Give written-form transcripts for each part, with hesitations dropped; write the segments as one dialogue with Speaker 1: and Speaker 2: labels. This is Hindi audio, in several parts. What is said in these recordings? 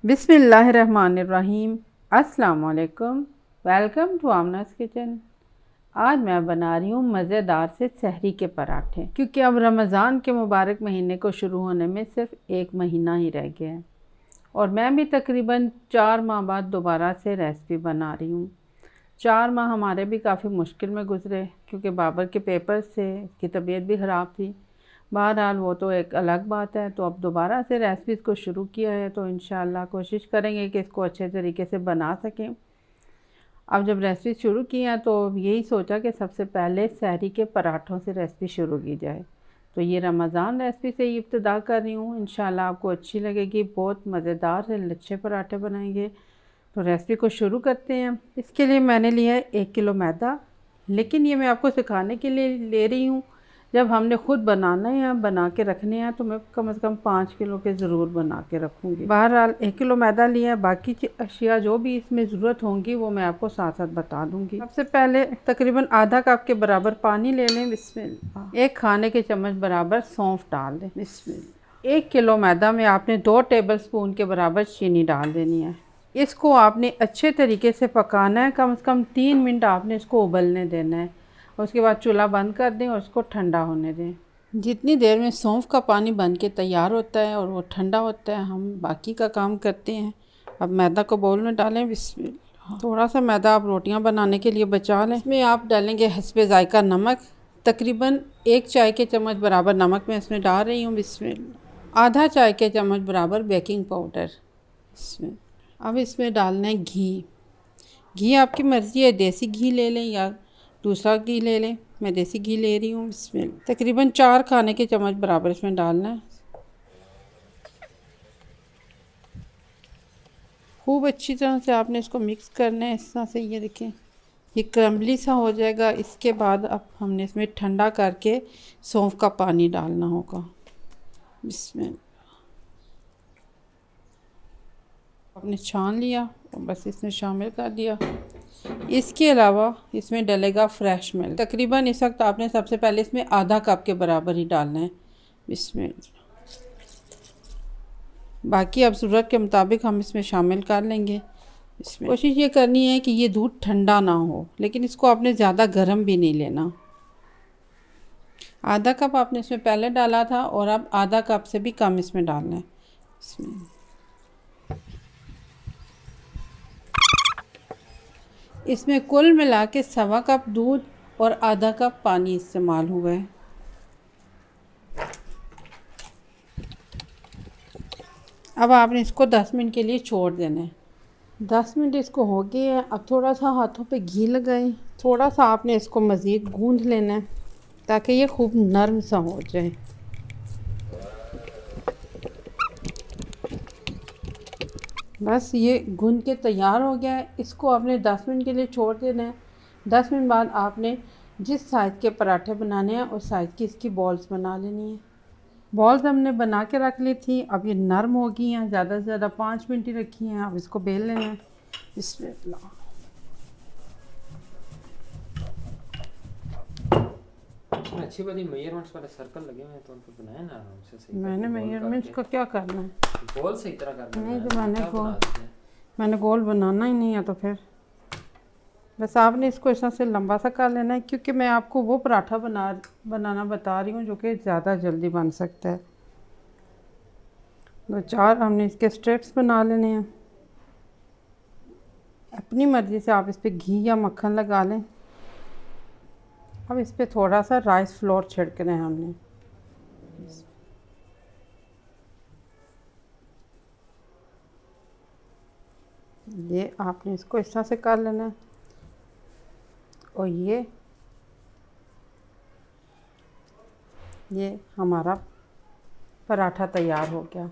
Speaker 1: बिस्मिल्लाहिर्रहमानिर्रहीम। अस्सलाम वालेकुम। Welcome to Aamna's kitchen. आज मैं बना रही हूँ मज़ेदार से सहरी के पराठे, क्योंकि अब रमज़ान के मुबारक महीने को शुरू होने में सिर्फ एक महीना ही रह गया है और मैं भी तकरीबन 4 माह बाद दोबारा से रेसिपी बना रही हूँ। 4 माह हमारे भी काफ़ी मुश्किल में गुजरे, क्योंकि बाबर के पेपर से इसकी तबीयत भी ख़राब थी। बहरहाल वो तो एक अलग बात है। तो अब दोबारा से रेसिपीज़ को शुरू किया है, तो इंशाल्लाह कोशिश करेंगे कि इसको अच्छे तरीके से बना सकें। अब जब रेसिपी शुरू की है तो यही सोचा कि सबसे पहले सहरी के पराठों से रेसिपी शुरू की जाए। तो ये रमज़ान रेसिपी से ही इब्तिदा कर रही हूँ, इंशाल्लाह आपको अच्छी लगेगी। बहुत मज़ेदार से लच्छे पराठे बनाएंगे। तो रेसिपी को शुरू करते हैं। इसके लिए मैंने लिया है 1 किलो मैदा, लेकिन ये मैं आपको सिखाने के लिए ले रही हूँ। जब हमने ख़ुद बनाना है, बना के रखने हैं, तो मैं कम से कम 5 किलो के ज़रूर बना के रखूँगी। बहरहाल 1 किलो मैदा लिया है। बाकी अशिया जो भी इसमें ज़रूरत होंगी वो मैं आपको साथ साथ बता दूँगी। सबसे पहले तकरीबन आधा कप के बराबर पानी ले लें। बिस्मिल्लाह। 1 खाने के चम्मच बराबर सौंफ डाल दें। बिस्मिल्लाह। 1 किलो मैदा में आपने 2 टेबल स्पून के बराबर चीनी डाल देनी है। इसको आपने अच्छे तरीके से पकाना है। कम से कम 3 मिनट आपने इसको उबलने देना है। उसके बाद चूल्हा बंद कर दें और इसको ठंडा होने दें। जितनी देर में सौंफ का पानी बन के तैयार होता है और वो ठंडा होता है, हम बाकी का काम करते हैं। अब मैदा को बाउल में डालें। बिस्मिल्लाह। थोड़ा सा मैदा आप रोटियां बनाने के लिए बचा लें। इसमें आप डालेंगे हस्बे ज़ायका नमक। तकरीबन 1 चाय के चम्मच बराबर नमक मैं इसमें डाल रही हूँ। बिस्मिल्लाह। आधा चाय के चम्मच बराबर बेकिंग पाउडर। अब इसमें डालना है घी। घी आपकी मर्ज़ी है, देसी घी ले लें या दूसरा घी ले लें। मैं देसी घी ले रही हूँ। इसमें तकरीबन 4 खाने के चम्मच बराबर इसमें डालना है। खूब अच्छी तरह से आपने इसको मिक्स करना है। इस तरह से ये देखें, ये क्रम्बली सा हो जाएगा। इसके बाद अब हमने इसमें ठंडा करके सौंफ का पानी डालना होगा। इसमें आपने छान लिया और बस इसमें शामिल कर दिया। इसके अलावा इसमें डलेगा फ्रेश मिल्क। तकरीबन इस वक्त आपने सबसे पहले इसमें आधा कप के बराबर ही डालना है। इसमें बाकी अब ज़रूरत के मुताबिक हम इसमें शामिल कर लेंगे। इसमें कोशिश ये करनी है कि ये दूध ठंडा ना हो, लेकिन इसको आपने ज़्यादा गर्म भी नहीं लेना। आधा कप आपने इसमें पहले डाला था और अब आधा कप से भी कम इसमें डालना है। इसमें कुल मिला के 1.25 कप दूध और आधा कप पानी इस्तेमाल हुआ है। अब आपने इसको 10 मिनट के लिए छोड़ देना है। 10 मिनट इसको हो गए हैं। अब थोड़ा सा हाथों पे घी लगाएं। थोड़ा सा आपने इसको मज़ीद गूंद लेना है ताकि ये खूब नरम सा हो जाए। बस ये गूंद के तैयार हो गया है। इसको आपने 10 मिनट के लिए छोड़ देना है। 10 मिनट बाद आपने जिस साइज़ के पराठे बनाने हैं उस साइज़ की इसकी बॉल्स बना लेनी है। बॉल्स हमने बना के रख ली थी। अब ये नरम हो गई हैं। ज़्यादा से ज़्यादा 5 मिनट ही रखी हैं। अब इसको बेल लेना है। बिस्मिल्लाह।
Speaker 2: अच्छी वाली मेजरमेंट्स वाले सर्कल लगे हुए हैं, तो उन पर बनाए ना आराम से। सही
Speaker 1: मैंने मेजरमेंट्स का क्या करना है,
Speaker 2: गोल सही तरह करना
Speaker 1: नहीं
Speaker 2: है।
Speaker 1: तो मैंने गोल बनाना ही नहीं है। तो फिर बस आपने इसको इस तरह से लंबा सा कर लेना है, क्योंकि मैं आपको वो पराठा बनाना बता रही हूँ जो कि ज़्यादा जल्दी बन सकता है। 2-4 हमने इसके स्ट्रिप्स बना लेने हैं। अपनी मर्ज़ी से आप इस पर घी या मक्खन लगा लें। अब इस पर थोड़ा सा राइस फ्लोर छिड़कना है हमने। ये आपने इसको इस तरह से कर लेना है और ये हमारा पराठा तैयार हो गया।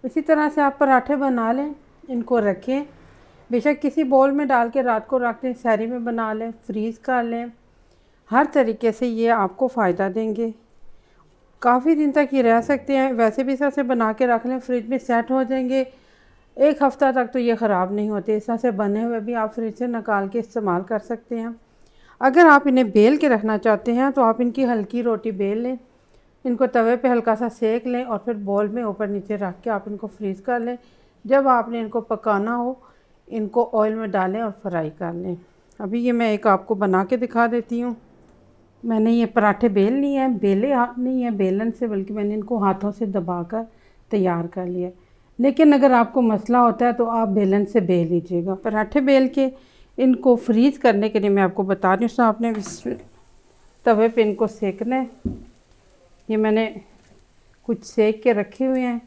Speaker 1: इसी तरह से आप पराठे बना लें, इनको रखें। बेशक किसी बोल में डाल के रात को रख दें, सहरी में बना लें, फ्रीज़ कर लें। हर तरीके से ये आपको फ़ायदा देंगे। काफ़ी दिन तक ये रह सकते हैं। वैसे भी इस तरह से बना के रख लें, फ्रिज में सेट हो जाएंगे। 1 हफ़्ता तक तो ये ख़राब नहीं होते। इस तरह से बने हुए भी आप फ्रिज से निकाल के इस्तेमाल कर सकते हैं। अगर आप इन्हें बेल के रखना चाहते हैं तो आप इनकी हल्की रोटी बेल लें, इनको तवे पे हल्का सा सेक लें और फिर बॉल में ऊपर नीचे रख के आप इनको फ्रीज़ कर लें। जब आपने इनको पकाना हो इनको ऑयल में डालें और फ्राई कर लें। अभी ये मैं एक आपको बना के दिखा देती हूँ। मैंने ये पराठे बेल लिए हैं, बेले हाथ नहीं है बेलन से, बल्कि मैंने इनको हाथों से दबाकर तैयार कर लिया। लेकिन अगर आपको मसला होता है तो आप बेलन से बेल लीजिएगा। पराठे बेल के इनको फ्रीज़ करने के लिए मैं आपको बता रही हूँ। आपने तवे पे इनको सेकना है। ये मैंने कुछ सेक के रखे हुए हैं,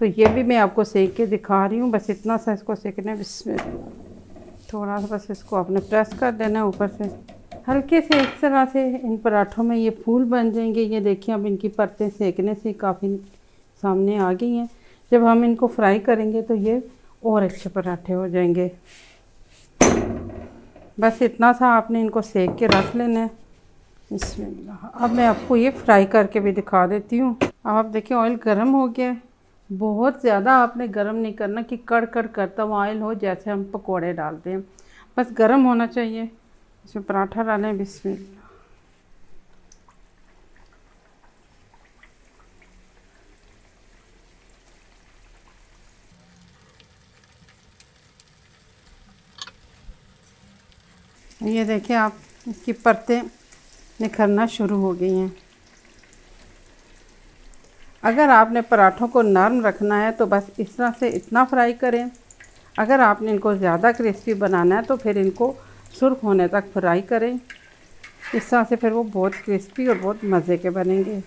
Speaker 1: तो ये भी मैं आपको सेक के दिखा रही हूँ। बस इतना सा इसको सेकना है। इसमें थोड़ा सा बस इसको आपने प्रेस कर देना है ऊपर से हल्के से। इस तरह से इन पराठों में ये फूल बन जाएंगे। ये देखिए अब इनकी परतें सेकने से काफ़ी सामने आ गई हैं। जब हम इनको फ्राई करेंगे तो ये और अच्छे पराठे हो जाएंगे। बस इतना सा आपने इनको सेक के रख लेना है। इसमें अब मैं आपको ये फ्राई करके भी दिखा देती हूँ। आप देखिए ऑयल गर्म हो गया है। बहुत ज़्यादा आपने गर्म नहीं करना कि कड़ करता हुआ ऑयल हो, जैसे हम पकोड़े डालते हैं। बस गर्म होना चाहिए। इसमें पराठा डालें। बिस्मिल्लाह। ये देखिए आप इसकी परतें निखरना शुरू हो गई हैं। अगर आपने पराठों को नरम रखना है तो बस इस तरह से इतना फ्राई करें। अगर आपने इनको ज़्यादा क्रिस्पी बनाना है तो फिर इनको सुर्ख होने तक फ्राई करें। इस तरह से फिर वो बहुत क्रिस्पी और बहुत मज़े के बनेंगे।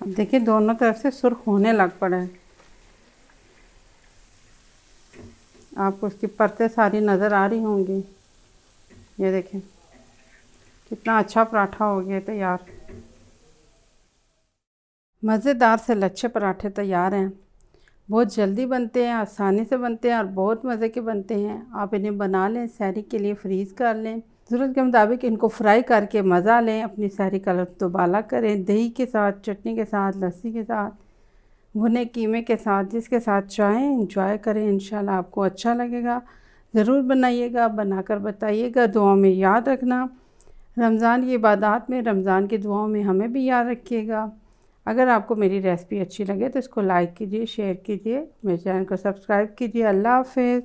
Speaker 1: अब देखिए दोनों तरफ से सुर्ख होने लग पड़ा है। आपको उसकी परतें सारी नज़र आ रही होंगी। ये देखें कितना अच्छा पराठा हो गया तैयार। मज़ेदार से लच्छे पराठे तैयार हैं। बहुत जल्दी बनते हैं, आसानी से बनते हैं और बहुत मज़े के बनते हैं। आप इन्हें बना लें, सहरी के लिए फ्रीज़ कर लें। ज़रूरत के मुताबिक इनको फ्राई करके मज़ा लें। अपनी सहरी का लुत्फ़ दुबाला करें, दही के साथ, चटनी के साथ, लस्सी के साथ, भुने कीमे के साथ, जिसके साथ चाहें इंजॉय करें। इंशाल्लाह आपको अच्छा लगेगा। ज़रूर बनाइएगा, बनाकर बताइएगा। दुआओं में याद रखना। रमज़ान की इबादत में, रमज़ान की दुआओं में हमें भी याद रखिएगा। अगर आपको मेरी रेसिपी अच्छी लगे तो इसको लाइक कीजिए, शेयर कीजिए, मेरे चैनल को सब्सक्राइब कीजिए। अल्लाह हाफ़िज़।